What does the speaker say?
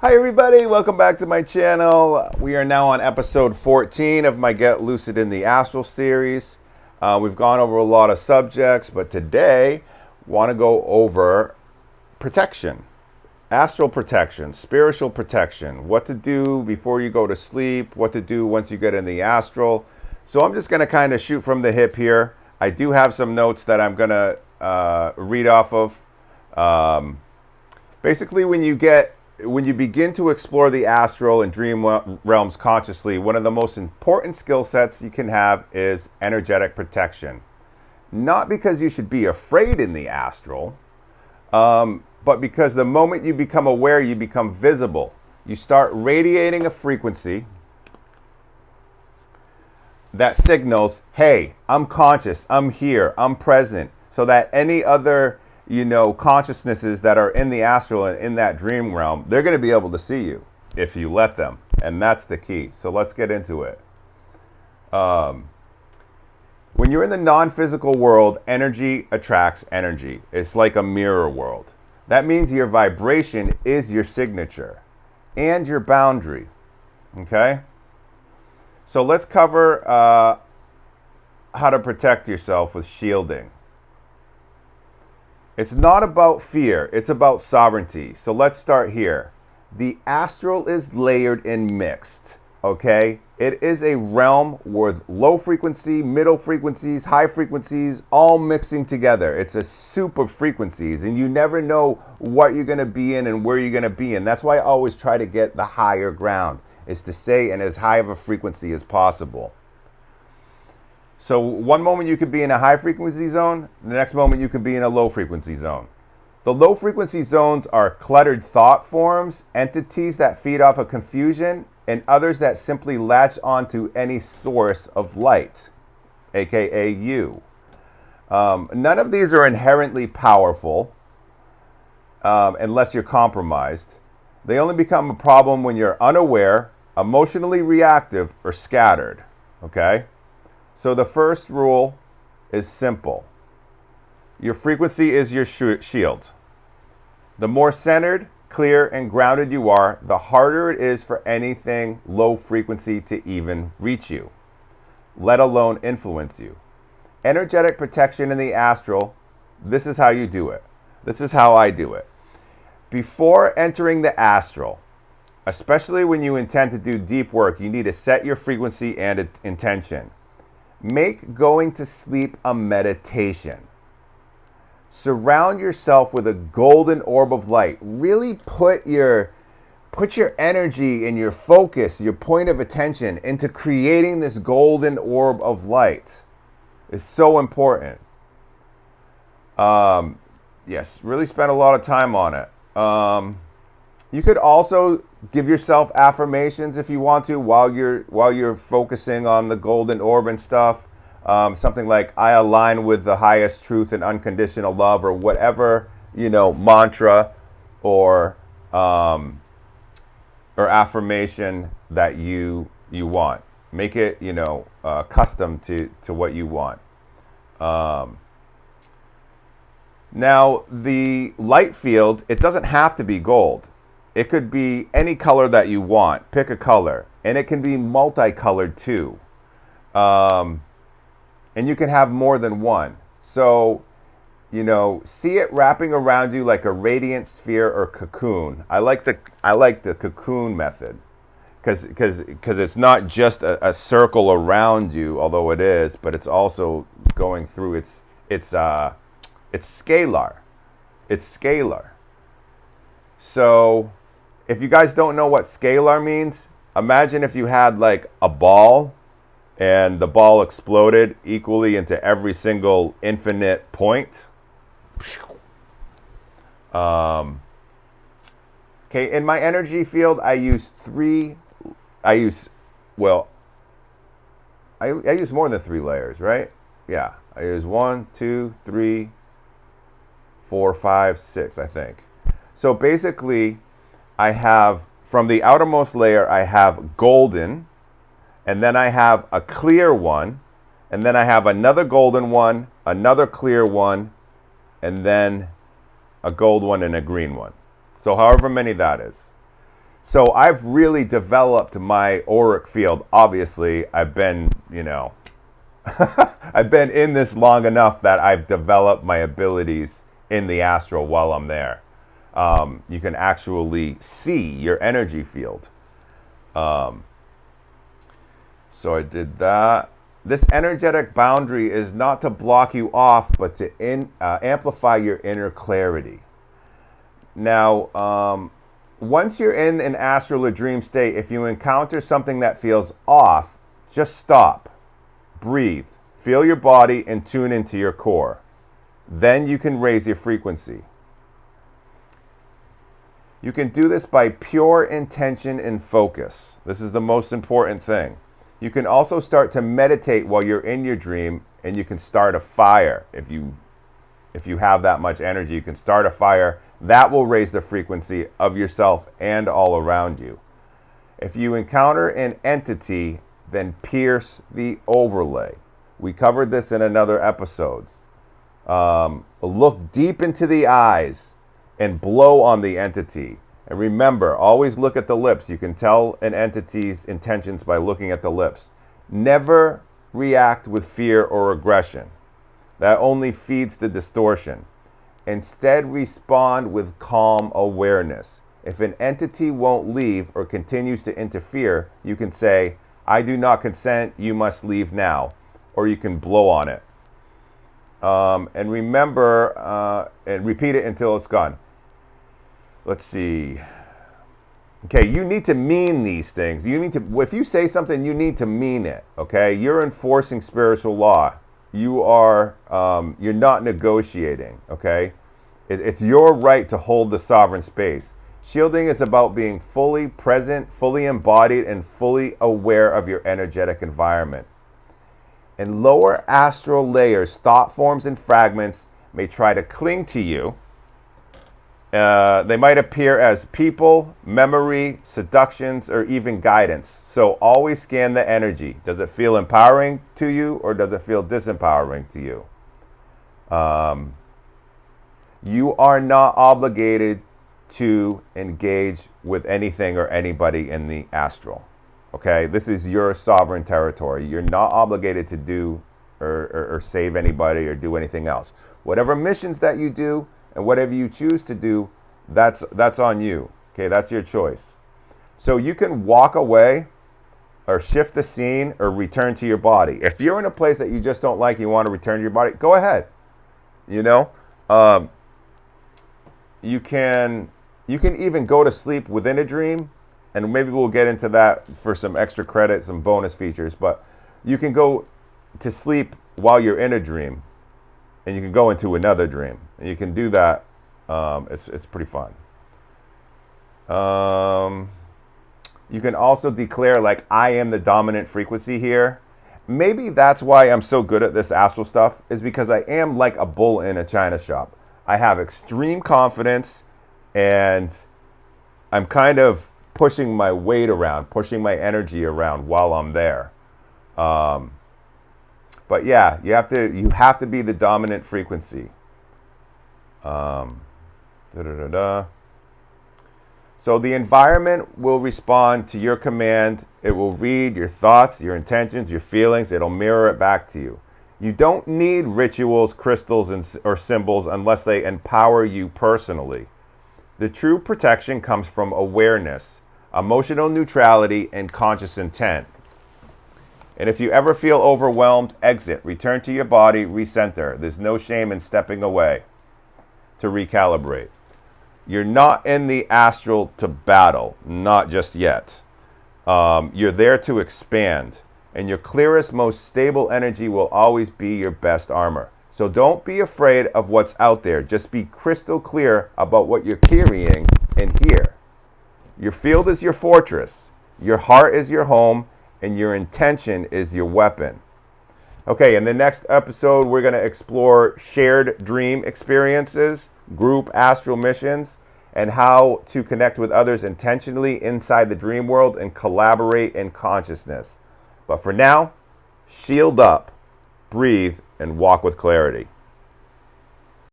Hi everybody, welcome back to my channel. We are now on episode 14 of my Get Lucid in the Astral series. We've gone over a lot of subjects, but today want to go over protection. Astral protection, spiritual protection, what to do before you go to sleep, what to do once you get in the astral. So I'm just going to kind of shoot from the hip here. I do have some notes that I'm going to read off of. Basically, when you begin to explore the astral and dream realms consciously, one of the most important skill sets you can have is energetic protection. Not because you should be afraid in the astral, but because the moment you become aware, you become visible. You start radiating a frequency that signals, hey, I'm conscious, I'm here, I'm present, so that any other consciousnesses that are in the astral and in that dream realm, they're going to be able to see you if you let them. And that's the key. So let's get into it. When you're in the non-physical world, energy attracts energy. It's like a mirror world. That means your vibration is your signature and your boundary. Okay? So let's cover how to protect yourself with shielding. It's not about fear, it's about sovereignty. So let's start here. The astral is layered and mixed, okay? It is a realm with low frequency, middle frequencies, high frequencies, all mixing together. It's a soup of frequencies, and you never know what you're gonna be in and where you're gonna be in. That's why I always try to get the higher ground, is to stay in as high of a frequency as possible. So one moment you could be in a high frequency zone, the next moment you could be in a low frequency zone. The low frequency zones are cluttered thought forms, entities that feed off of confusion, and others that simply latch onto any source of light, aka you. None of these are inherently powerful unless you're compromised. They only become a problem when you're unaware, emotionally reactive, or scattered, okay? So the first rule is simple. Your frequency is your shield. The more centered, clear, and grounded you are, the harder it is for anything low frequency to even reach you, let alone influence you. Energetic protection in the astral, this is how you do it. This is how I do it. Before entering the astral, especially when you intend to do deep work, you need to set your frequency and intention. Make going to sleep a meditation. Surround yourself with a golden orb of light. Really put your energy and your focus, your point of attention into creating this golden orb of light. It's so important. Yes, really spend a lot of time on it. You could also give yourself affirmations if you want to while you're focusing on the golden orb and stuff. Something like, I align with the highest truth and unconditional love, or whatever, mantra or affirmation that you want. Make it, custom to what you want. Now, the light field, it doesn't have to be gold. It could be any color that you want. Pick a color. And it can be multicolored too. And you can have more than one. So, see it wrapping around you like a radiant sphere or cocoon. I like the cocoon method. Because it's not just a circle around you, although it is, but it's also going through it's scalar. It's scalar. So, if you guys don't know what scalar means, imagine if you had like a ball and the ball exploded equally into every single infinite point. Okay, in my energy field, I use I use more than 3 layers, right? Yeah, I use 1, 2, 3, 4, 5, 6, I think. So basically, I have, from the outermost layer, I have golden, and then I have a clear one, and then I have another golden one, another clear one, and then a gold one and a green one. So however many that is. So I've really developed my auric field. Obviously, I've been, I've been in this long enough that I've developed my abilities in the astral while I'm there. You can actually see your energy field. So I did that. This energetic boundary is not to block you off, but to amplify your inner clarity. Now, once you're in an astral or dream state, if you encounter something that feels off, just stop, breathe, feel your body, and tune into your core. Then you can raise your frequency. You can do this by pure intention and focus. This is the most important thing. You can also start to meditate while you're in your dream, and you can start a fire. If you have that much energy, you can start a fire. That will raise the frequency of yourself and all around you. If you encounter an entity, then pierce the overlay. We covered this in another episodes. Look deep into the eyes and blow on the entity. And remember, always look at the lips. You can tell an entity's intentions by looking at the lips. Never react with fear or aggression. That only feeds the distortion. Instead, respond with calm awareness. If an entity won't leave or continues to interfere, you can say, "I do not consent, you must leave now." Or you can blow on it. And remember, and repeat it until it's gone. Let's see. Okay, you need to mean these things. If you say something, you need to mean it. Okay, you're enforcing spiritual law. You're not negotiating. Okay, it's your right to hold the sovereign space. Shielding is about being fully present, fully embodied, and fully aware of your energetic environment. In lower astral layers, thought forms and fragments may try to cling to you. They might appear as people, memory, seductions, or even guidance. So always scan the energy. Does it feel empowering to you, or does it feel disempowering to you? You are not obligated to engage with anything or anybody in the astral. Okay, this is your sovereign territory. You're not obligated to do or save anybody or do anything else. Whatever missions that you do and whatever you choose to do, that's on you. Okay, that's your choice. So you can walk away or shift the scene or return to your body. If you're in a place that you just don't like, you want to return to your body, go ahead. You can even go to sleep within a dream. And maybe we'll get into that for some extra credit, some bonus features. But you can go to sleep while you're in a dream, and you can go into another dream, and you can do that. It's pretty fun. You can also declare, like, I am the dominant frequency here. Maybe that's why I'm so good at this astral stuff, is because I am like a bull in a china shop. I have extreme confidence, and I'm kind of pushing my weight around, pushing my energy around while I'm there. But yeah, you have to be the dominant frequency. So the environment will respond to your command. It will read your thoughts, your intentions, your feelings. It'll mirror it back to you. You don't need rituals, crystals, or symbols unless they empower you personally. The true protection comes from awareness, emotional neutrality, and conscious intent. And if you ever feel overwhelmed, exit, return to your body, recenter. There's no shame in stepping away to recalibrate. You're not in the astral to battle, not just yet. You're there to expand, and your clearest, most stable energy will always be your best armor. So don't be afraid of what's out there. Just be crystal clear about what you're carrying in here. Your field is your fortress, your heart is your home, and your intention is your weapon. Okay, in the next episode, we're going to explore shared dream experiences, group astral missions, and how to connect with others intentionally inside the dream world and collaborate in consciousness. But for now, shield up, breathe, and walk with clarity.